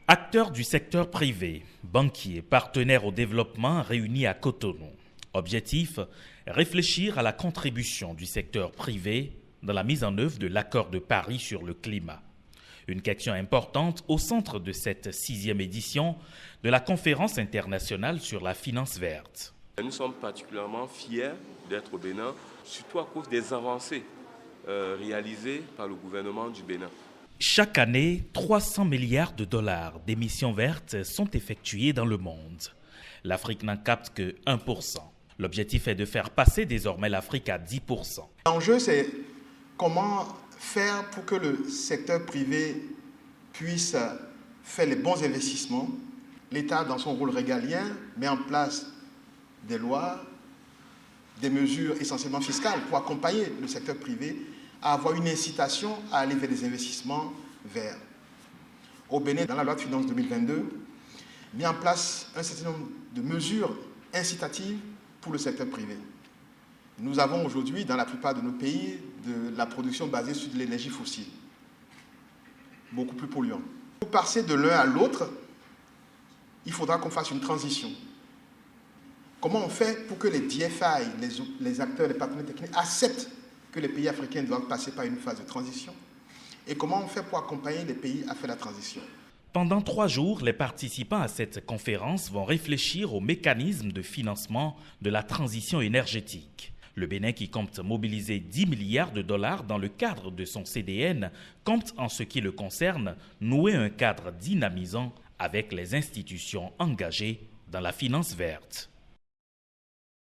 Acteurs du secteur privé, banquiers, partenaires au développement réunis à Cotonou. Objectif, réfléchir à la contribution du secteur privé dans la mise en œuvre de l'accord de Paris sur le climat. Une question importante au centre de cette 6e édition de la conférence internationale sur la finance verte. Nous sommes particulièrement fiers d'être au Bénin, surtout à cause des avancées réalisées par le gouvernement du Bénin. Chaque année, 300 milliards de dollars d'émissions vertes sont effectuées dans le monde. L'Afrique n'en capte que 1%. L'objectif est de faire passer désormais l'Afrique à 10%. L'enjeu, c'est comment faire pour que le secteur privé puisse faire les bons investissements. L'État, dans son rôle régalien, met en place des lois, des mesures essentiellement fiscales pour accompagner le secteur privé à avoir une incitation à aller vers des investissements verts. Au Bénin, dans la loi de finances 2022, mis en place un certain nombre de mesures incitatives pour le secteur privé. Nous avons aujourd'hui, dans la plupart de nos pays, de la production basée sur de l'énergie fossile, beaucoup plus polluante. Pour passer de l'un à l'autre, il faudra qu'on fasse une transition. Comment on fait pour que les DFI, les acteurs, les partenaires techniques, acceptent que les pays africains doivent passer par une phase de transition? Et comment on fait pour accompagner les pays à faire la transition? Pendant 3 jours, les participants à cette conférence vont réfléchir aux mécanismes de financement de la transition énergétique. Le Bénin, qui compte mobiliser 10 milliards de dollars dans le cadre de son CDN, compte en ce qui le concerne nouer un cadre dynamisant avec les institutions engagées dans la finance verte.